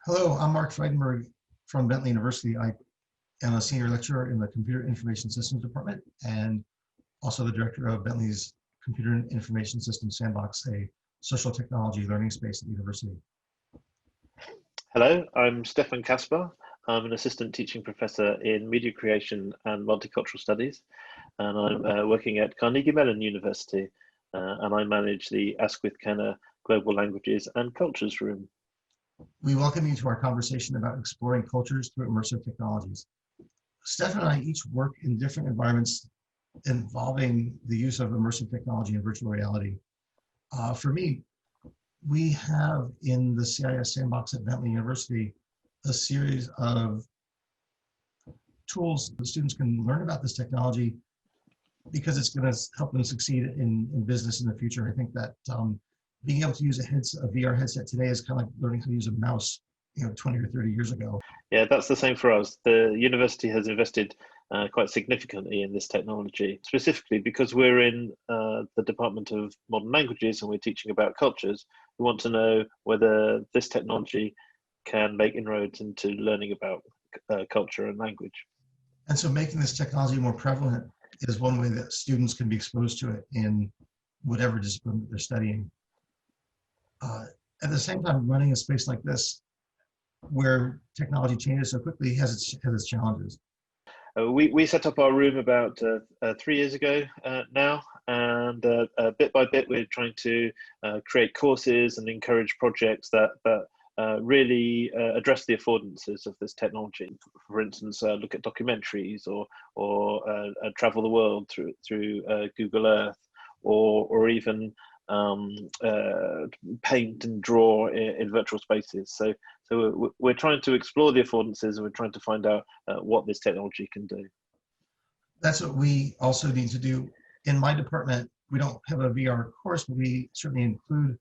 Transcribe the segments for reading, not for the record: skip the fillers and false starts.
Hello, I'm Mark Frydenberg from Bentley University. I am a senior lecturer in the Computer Information Systems Department and also the director of Bentley's Computer Information Systems Sandbox, a social technology learning space at the university. Hello, I'm Stephan Caspar. I'm an assistant teaching professor in media creation and multicultural studies, and I'm working at Carnegie Mellon University, and I manage the Asquith Kenner Global Languages and Cultures Room. We welcome you to our conversation about exploring cultures through immersive technologies. Stephan and I each work in different environments involving the use of immersive technology and virtual reality. For me, we have in the CIS Sandbox at Bentley University a series of tools that students can learn about this technology because it's going to help them succeed in business in the future. I think that being able to use a VR headset today is kind of like learning how to use a mouse, 20 or 30 years ago. Yeah, that's the same for us. The university has invested quite significantly in this technology, specifically because we're in the Department of Modern Languages and we're teaching about cultures. We want to know whether this technology can make inroads into learning about culture and language. And so making this technology more prevalent is one way that students can be exposed to it in whatever discipline that they're studying. At the same time, running a space like this, where technology changes so quickly, has its challenges. We set up our room about 3 years ago now, and bit by bit we're trying to create courses and encourage projects that really address the affordances of this technology. For instance, look at documentaries or travel the world through Google Earth, or even paint and draw in virtual spaces. So we're trying to explore the affordances, and we're trying to find out what this technology can do. That's what we also need to do. In my department, we don't have a VR course, but we certainly include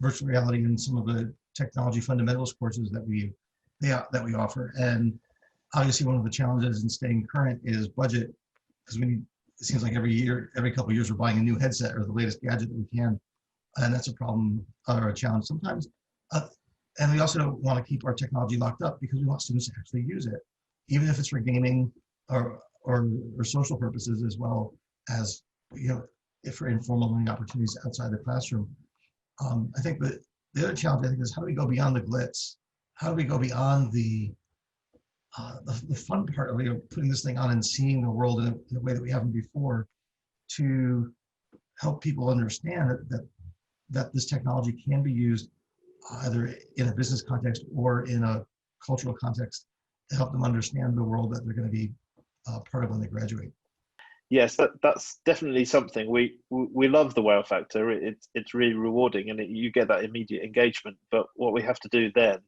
virtual reality in some of the technology fundamentals courses that we offer. And obviously one of the challenges in staying current is budget, because it seems like every couple of years we're buying a new headset or the latest gadget that we can. And that's a problem or a challenge sometimes. And we also don't want to keep our technology locked up because we want students to actually use it, even if it's for gaming or social purposes, as well as, if for informal learning opportunities outside the classroom. I think that the other challenge, I think, is how do we go beyond the glitz? How do we go beyond the fun part of putting this thing on and seeing the world in a way that we haven't before, to help people understand that this technology can be used either in a business context or in a cultural context to help them understand the world that they're going to be part of when they graduate. Yes, that's definitely something. We love the wow factor. It's really rewarding, and you get that immediate engagement. But what we have to do then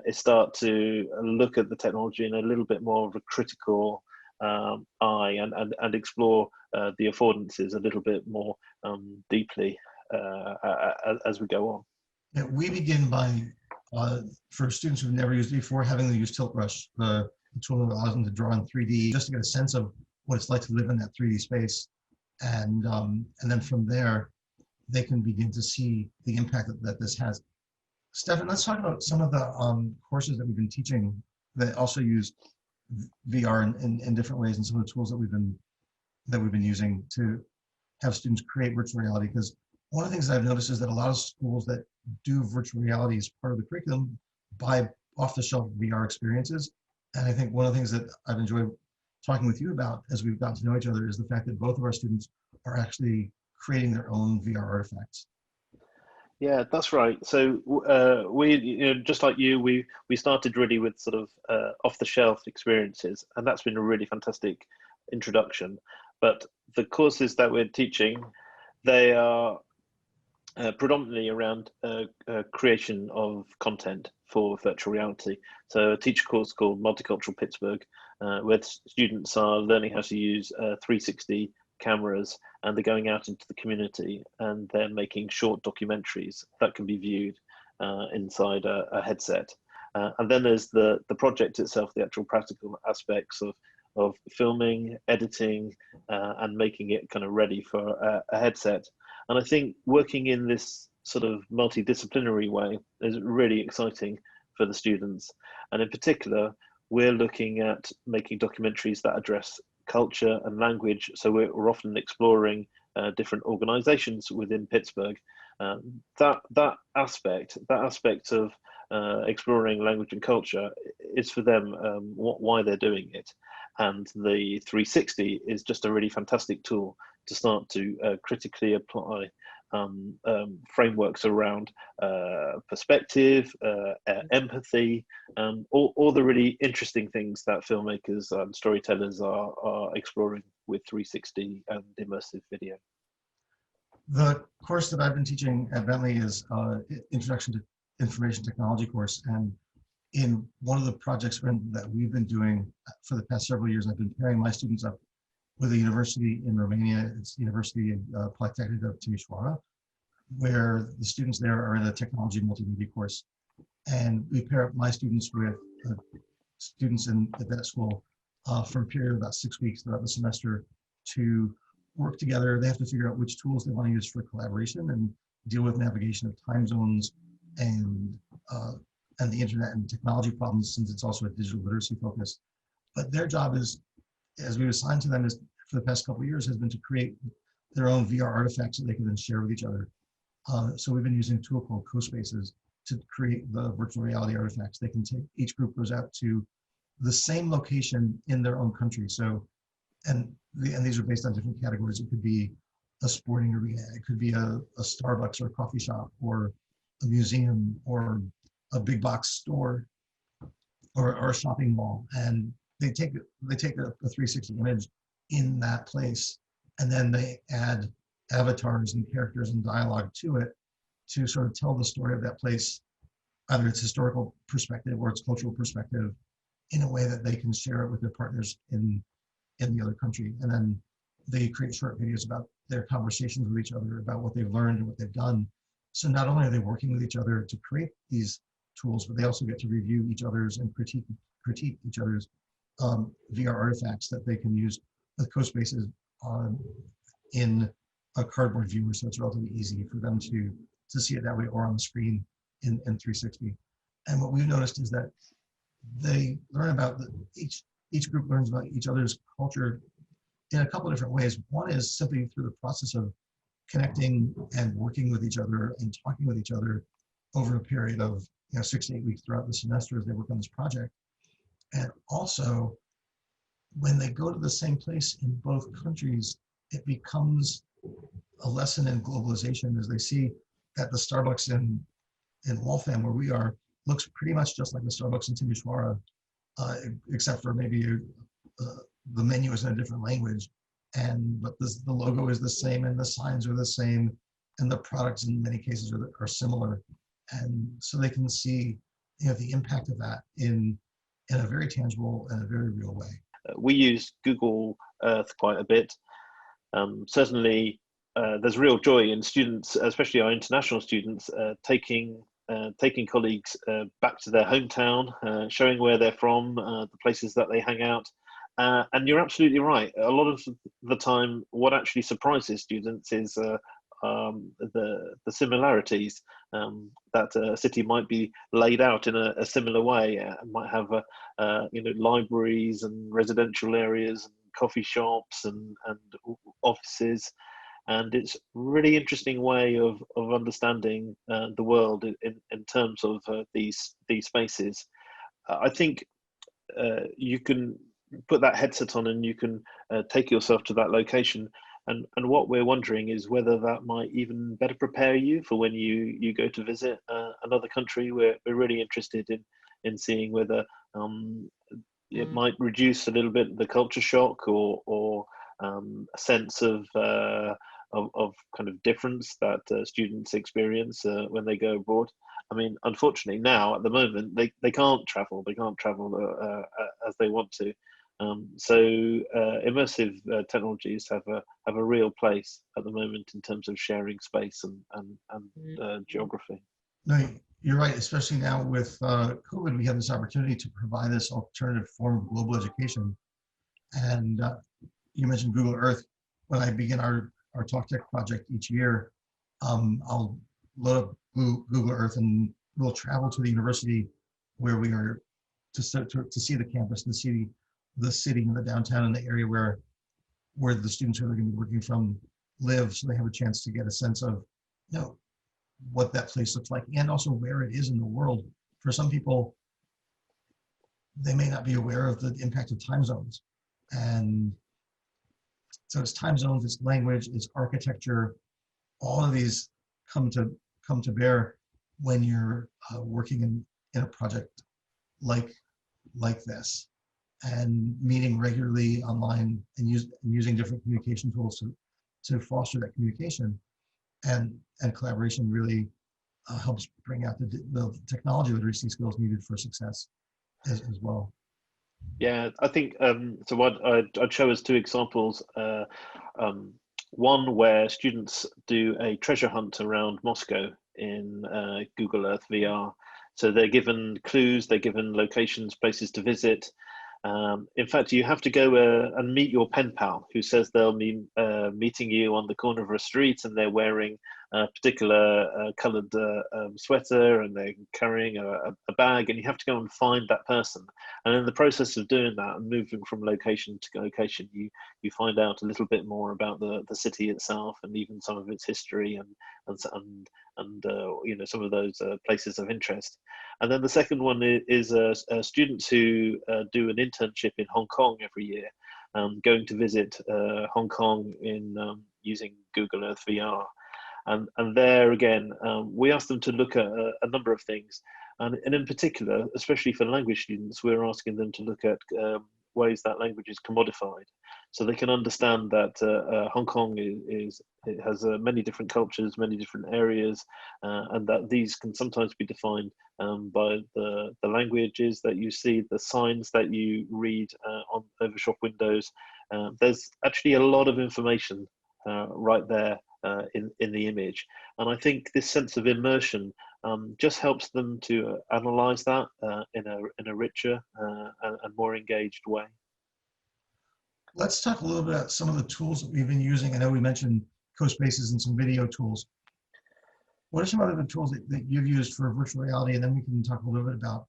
is start to look at the technology in a little bit more of a critical eye, and explore the affordances a little bit more deeply as we go on. Yeah, we begin by, for students who've never used it before, having them use Tilt Brush, the tool that allows them to draw in 3D, just to get a sense of what it's like to live in that 3D space. And then from there, they can begin to see the impact that this has. Stephan, let's talk about some of the courses that we've been teaching that also use VR in different ways, and some of the tools that we've been using to have students create virtual reality. Because one of the things that I've noticed is that a lot of schools that do virtual reality as part of the curriculum buy off-the-shelf VR experiences. And I think one of the things that I've enjoyed talking with you about as we've gotten to know each other is the fact that both of our students are actually creating their own VR artifacts. Yeah, that's right. So we, just like you, we started really with sort of off-the-shelf experiences, and that's been a really fantastic introduction. But the courses that we're teaching, they are predominantly around creation of content for virtual reality. So a teacher course called Multicultural Pittsburgh, where students are learning how to use 360 cameras, and they're going out into the community and they're making short documentaries that can be viewed inside a headset. And then there's the project itself, the actual practical aspects of filming, editing, and making it kind of ready for a headset. And I think working in this sort of multidisciplinary way is really exciting for the students. And in particular, we're looking at making documentaries that address culture and language. So we're often exploring different organizations within Pittsburgh. That aspect of exploring language and culture is for them why they're doing it. And the 360 is just a really fantastic tool to start to critically apply frameworks around perspective, empathy, all the really interesting things that filmmakers and storytellers are exploring with 360 and immersive video. The course that I've been teaching at Bentley is Introduction to Information Technology course. And in one of the projects that we've been doing for the past several years, I've been pairing my students up with a university in Romania. It's the University of Polytechnic of Timișoara, where the students there are in a technology multimedia course. And we pair up my students with students at that school for a period of about 6 weeks throughout the semester to work together. They have to figure out which tools they want to use for collaboration and deal with navigation of time zones and the internet and technology problems, since it's also a digital literacy focus. But their job is, as we've assigned to them, is for the past couple of years, has been to create their own VR artifacts that they can then share with each other. So we've been using a tool called CoSpaces to create the virtual reality artifacts. They can take, each group goes out to the same location in their own country. So, and these are based on different categories. It could be a sporting arena, it could be a Starbucks or a coffee shop, or a museum, or a big box store, or a shopping mall. And they take a 360 image in that place, and then they add avatars and characters and dialogue to it to sort of tell the story of that place, either its historical perspective or its cultural perspective, in a way that they can share it with their partners in the other country. And then they create short videos about their conversations with each other, about what they've learned and what they've done. So not only are they working with each other to create these tools, but they also get to review each other's and critique each other's VR artifacts that they can use with CoSpaces in a cardboard viewer. So it's relatively easy for them to see it that way, or on the screen in 360. And what we've noticed is that they learn about each group learns about each other's culture in a couple of different ways. One is simply through the process of connecting and working with each other and talking with each other over a period of 6 to 8 weeks throughout the semester as they work on this project. And also, when they go to the same place in both countries, it becomes a lesson in globalization, as they see that the Starbucks in Waltham, where we are, looks pretty much just like the Starbucks in Timișoara, except for maybe the menu is in a different language, but the logo is the same, and the signs are the same, and the products in many cases are similar. And so they can see the impact of that in a very tangible and a very real way. We use Google Earth quite a bit. Certainly, there's real joy in students, especially our international students, taking colleagues back to their hometown, showing where they're from, the places that they hang out. And you're absolutely right. A lot of the time, what actually surprises students is the similarities, that a city might be laid out in a similar way. It might have libraries and residential areas and coffee shops and offices. And it's a really interesting way of understanding the world in terms of these spaces. I think you can put that headset on and you can take yourself to that location. And what we're wondering is whether that might even better prepare you for when you go to visit another country. We're really interested in seeing whether it might reduce a little bit the culture shock or a sense of kind of difference that students experience when they go abroad. I mean, unfortunately, now at the moment they can't travel. They can't travel as they want to. So immersive technologies have a real place at the moment in terms of sharing space and geography. No, you're right. Especially now with COVID, we have this opportunity to provide this alternative form of global education. And you mentioned Google Earth. When I begin our Talk Tech project each year, I'll load up Google Earth and we'll travel to the university where we are to see the campus, to see the city and the downtown and the area where the students who are going to be working from live, so they have a chance to get a sense of, you know, what that place looks like and also where it is in the world. For some people, they may not be aware of the impact of time zones. And so it's time zones, it's language, it's architecture, all of these come to bear when you're working in a project like this, and meeting regularly online and using different communication tools to foster that communication and collaboration really helps bring out the technology literacy skills needed for success as well. Yeah, I think so. What I'd show us two examples. One where students do a treasure hunt around Moscow in Google Earth VR. So they're given clues, they're given locations, places to visit. In fact, you have to go and meet your pen pal, who says they'll be meeting you on the corner of a street, and they're wearing a particular coloured sweater, and they're carrying a bag, and you have to go and find that person. And in the process of doing that and moving from location to location, you find out a little bit more about the city itself, and even some of its history, and you know, some of those places of interest. And then the second one is students who do an internship in Hong Kong every year, going to visit Hong Kong in using Google Earth VR. And there again, we asked them to look at a number of things. And in particular, especially for language students, we're asking them to look at ways that language is commodified. So they can understand that Hong Kong it has many different cultures, many different areas, and that these can sometimes be defined by the languages that you see, the signs that you read on over shop windows. There's actually a lot of information right there in the image, and I think this sense of immersion just helps them to analyze that in a richer and more engaged way. Let's talk a little bit about some of the tools that we've been using. I know we mentioned CoSpaces and some video tools. What are some other tools that you've used for virtual reality? And then we can talk a little bit about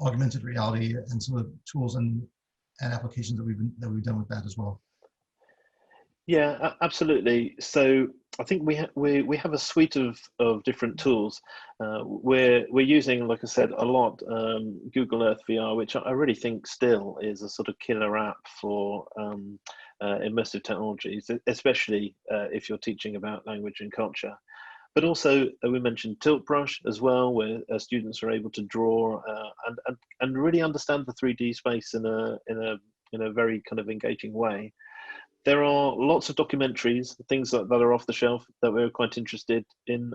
augmented reality and some of the tools and applications that we've done with that as well. Yeah, absolutely. So I think we have a suite of different tools. We're using, like I said, a lot Google Earth VR, which I really think still is a sort of killer app for immersive technologies, especially if you're teaching about language and culture. But also we mentioned Tilt Brush as well, where students are able to draw and really understand the 3D space in a very kind of engaging way. There are lots of documentaries, things that are off the shelf that we're quite interested in,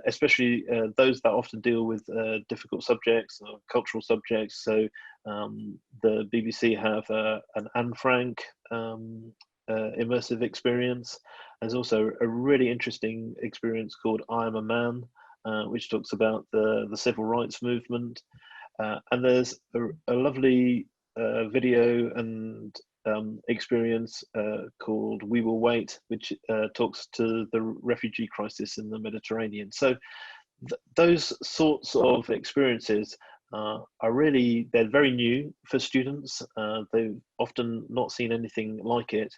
especially those that often deal with difficult subjects or cultural subjects. So the BBC have an Anne Frank immersive experience. There's also a really interesting experience called I Am a Man, which talks about the civil rights movement. And there's a lovely video and experience called We Will Wait, which talks to the refugee crisis in the Mediterranean. So those sorts of experiences are really, they're very new for students. They've often not seen anything like it.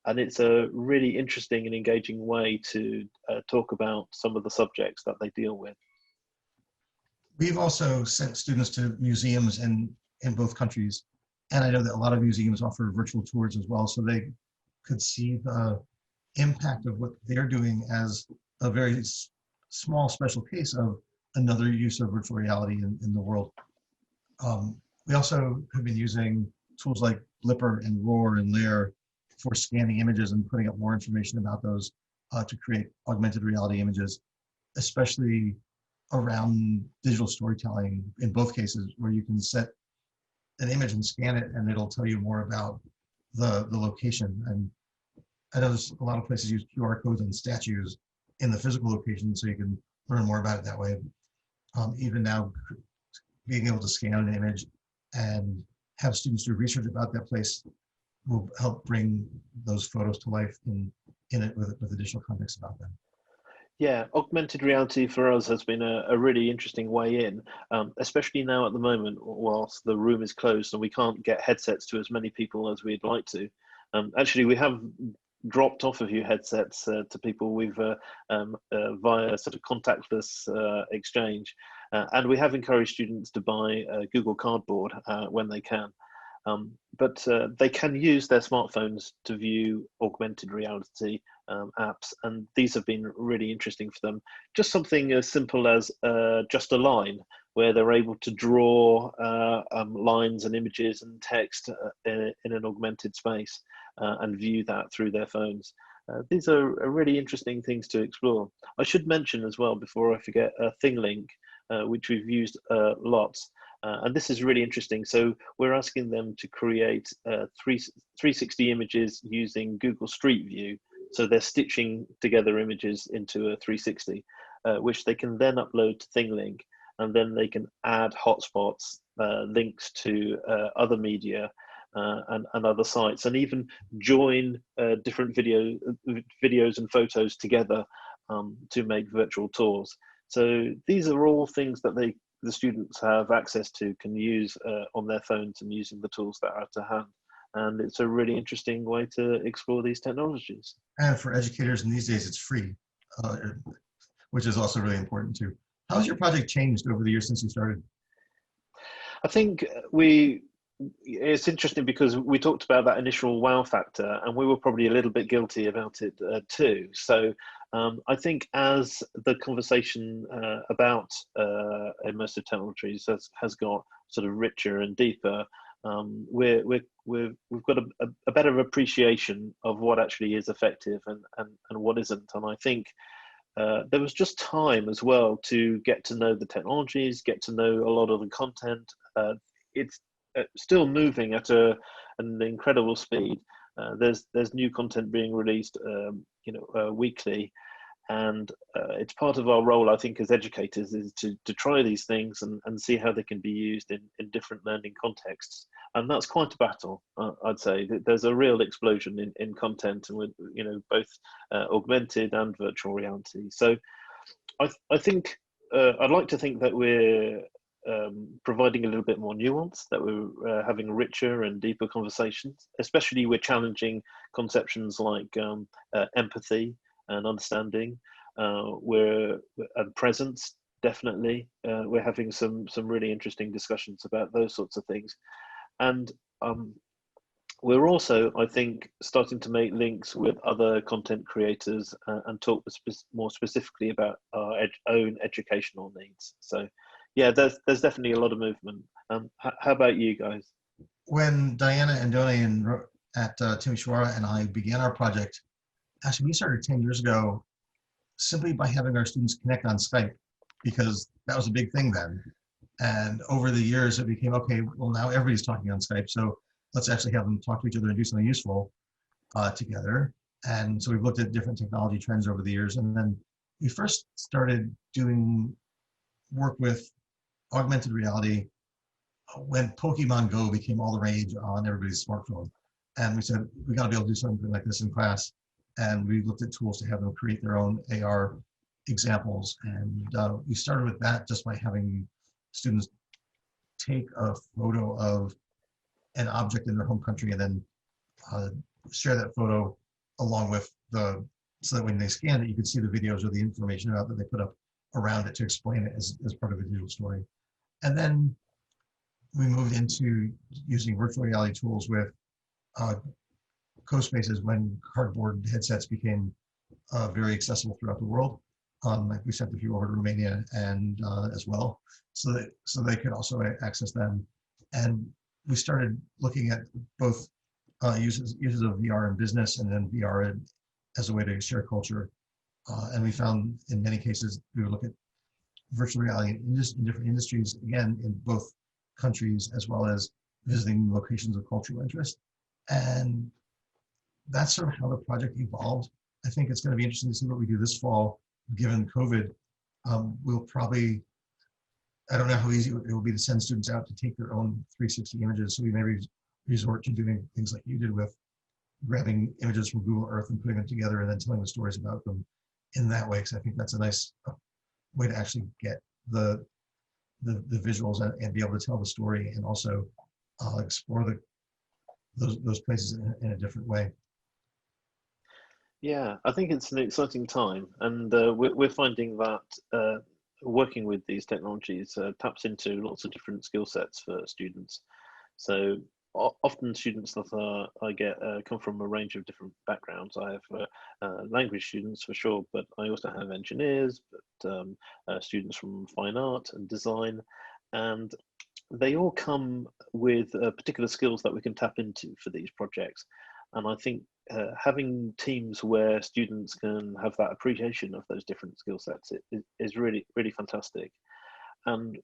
And it's a really interesting and engaging way to talk about some of the subjects that they deal with. We've also sent students to museums in both countries. And I know that a lot of museums offer virtual tours as well, so they could see the impact of what they're doing as a very small special case of another use of virtual reality in the world. We also have been using tools like Blipper and Roar and Layer for scanning images and putting up more information about those to create augmented reality images, especially around digital storytelling in both cases, where you can set an image and scan it and it'll tell you more about the location. And I know there's a lot of places use QR codes on statues in the physical location, so you can learn more about it that way. Even now, being able to scan an image and have students do research about that place will help bring those photos to life in it with additional context about them. Yeah, augmented reality for us has been a really interesting way in, especially now at the moment, whilst the room is closed and we can't get headsets to as many people as we'd like to. Actually, we have dropped off a few headsets to people we've via sort of contactless exchange, and we have encouraged students to buy Google Cardboard when they can. But they can use their smartphones to view augmented reality apps, and these have been really interesting for them. Just something as simple as just a line, where they're able to draw lines and images and text in an augmented space and view that through their phones. These are really interesting things to explore. I should mention as well, before I forget, ThingLink, which we've used lots. And this is really interesting. So we're asking them to create 360 images using Google Street View. So they're stitching together images into a 360, which they can then upload to ThingLink, and then they can add hotspots, links to other media and other sites, and even join different videos and photos together to make virtual tours. So these are all things that the students have access to, can use on their phones and using the tools that are to hand. And it's a really interesting way to explore these technologies. And for educators in these days, it's free, uh, which is also really important too. How's your project changed over the years since you started? I think it's interesting because we talked about that initial wow factor, and we were probably a little bit guilty about it too. So I think as the conversation about immersive technologies has got sort of richer and deeper, we've got a better appreciation of what actually is effective and what isn't. And I think there was just time as well to get to know the technologies, get to know a lot of the content. It's still moving at an incredible speed. There's new content being released, weekly, and it's part of our role, I think, as educators, is to try these things and see how they can be used in different learning contexts. And that's quite a battle, I'd say. There's a real explosion in content, and with both augmented and virtual reality. So I think I'd like to think that we're providing a little bit more nuance, that we're having richer and deeper conversations. Especially, we're challenging conceptions like empathy and understanding. And presence, definitely. We're having some really interesting discussions about those sorts of things, and we're also, I think, starting to make links with other content creators and talk more specifically about our own educational needs. So, yeah, there's definitely a lot of movement. How about you guys? When Diana and Donian at Timisoara and I began our project, actually we started 10 years ago simply by having our students connect on Skype, because that was a big thing then. And over the years, it became, okay, well, now everybody's talking on Skype, so let's actually have them talk to each other and do something useful together. And so we've looked at different technology trends over the years. And then we first started doing work with augmented reality when Pokemon Go became all the rage on everybody's smartphone. And we said, we got to be able to do something like this in class. And we looked at tools to have them create their own AR examples. And we started with that just by having students take a photo of an object in their home country and then share that photo along with so that when they scan it, you can see the videos or the information about that they put up around it to explain it as part of a digital story. And then we moved into using virtual reality tools with co-spaces when cardboard headsets became very accessible throughout the world. Like we sent a few over to Romania and as well, so they could also access them. And we started looking at both uses of VR in business and then VR as a way to share culture. And we found in many cases we would look at virtual reality in different industries, again, in both countries, as well as visiting locations of cultural interest. And that's sort of how the project evolved. I think it's going to be interesting to see what we do this fall, given COVID. We'll probably, I don't know how easy it will be to send students out to take their own 360 images. So we may resort to doing things like you did with grabbing images from Google Earth and putting them together and then telling the stories about them. in that way, because I think that's a nice way to actually get the visuals and be able to tell the story, and also explore those places in a different way. Yeah, I think it's an exciting time, and we're finding that working with these technologies taps into lots of different skill sets for students. So often students that I get come from a range of different backgrounds. I have language students for sure, but I also have engineers, but students from fine art and design, and they all come with particular skills that we can tap into for these projects. And I think having teams where students can have that appreciation of those different skill sets is really, really fantastic. And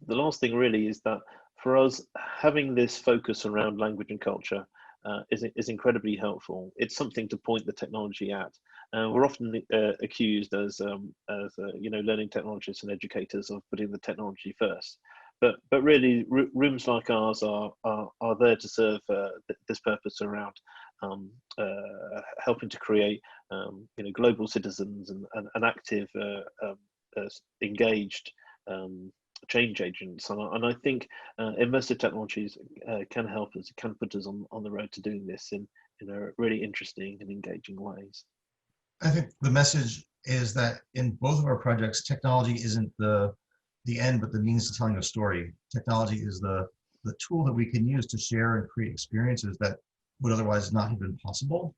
the last thing really is that for us, having this focus around language and culture is incredibly helpful. It's something to point the technology at. We're often accused as learning technologists and educators of putting the technology first. But really, rooms like ours are there to serve this purpose around helping to create global citizens and active, engaged change agents. And I think immersive technologies can help us, can put us on the road to doing this in really interesting and engaging ways. I think the message is that in both of our projects, technology isn't the end, but the means to telling a story. Technology is the tool that we can use to share and create experiences that would otherwise not have been possible.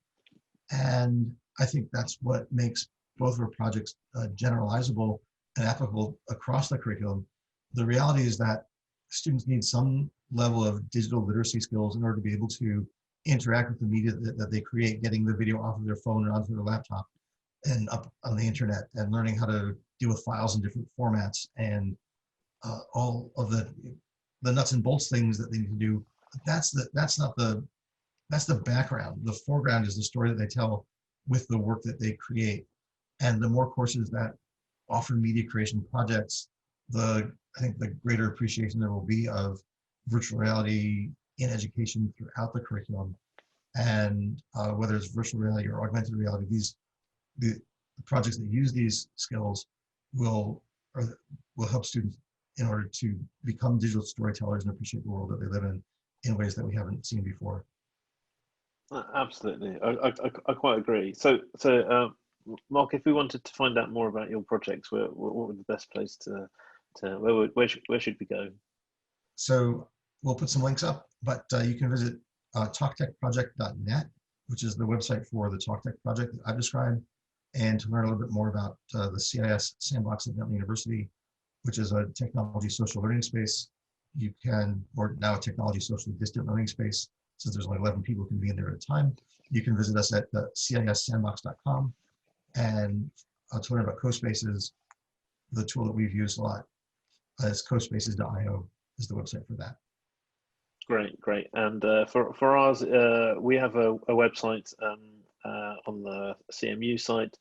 And I think that's what makes both of our projects generalizable and applicable across the curriculum. The reality is that students need some level of digital literacy skills in order to be able to interact with the media that they create, getting the video off of their phone or onto their laptop and up on the internet, and learning how to deal with files in different formats, and all of the nuts and bolts things that they need to do. That's the background. The foreground is the story that they tell with the work that they create. And the more courses that offer media creation projects, I think the greater appreciation there will be of virtual reality in education throughout the curriculum. And whether it's virtual reality or augmented reality, the projects that use these skills will help students in order to become digital storytellers and appreciate the world that they live in ways that we haven't seen before. Absolutely, I quite agree. So Mark, if we wanted to find out more about your projects, what would the best place to where should we go? So we'll put some links up, but you can visit talktechproject.net, which is the website for the TalkTech project that I've described, and to learn a little bit more about the CIS Sandbox at Bentley University, which is a technology social learning space. Or now a technology socially distant learning space, since there's only 11 people who can be in there at a time. You can visit us at cissandbox.com, and to learn about CoSpaces, the tool that we've used a lot is cospaces.io is the website for that. Great. And for ours, we have a website on the CMU site,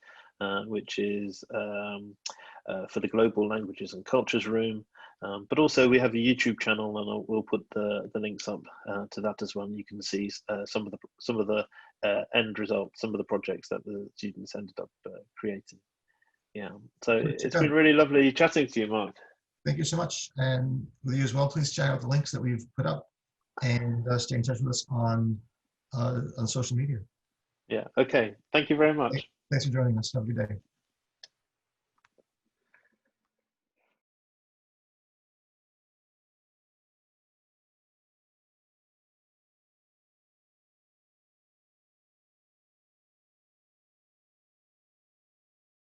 which is for the Global Languages and Cultures Room. But also we have a YouTube channel, and we'll put the links up to that as well. And you can see some of the end results, some of the projects that the students ended up creating. Yeah, so it's been really lovely chatting to you, Mark. Thank you so much. And with you as well, please check out the links that we've put up, and stay in touch with us on social media. Yeah, okay. Thank you very much. Thanks for joining us. Have a good day.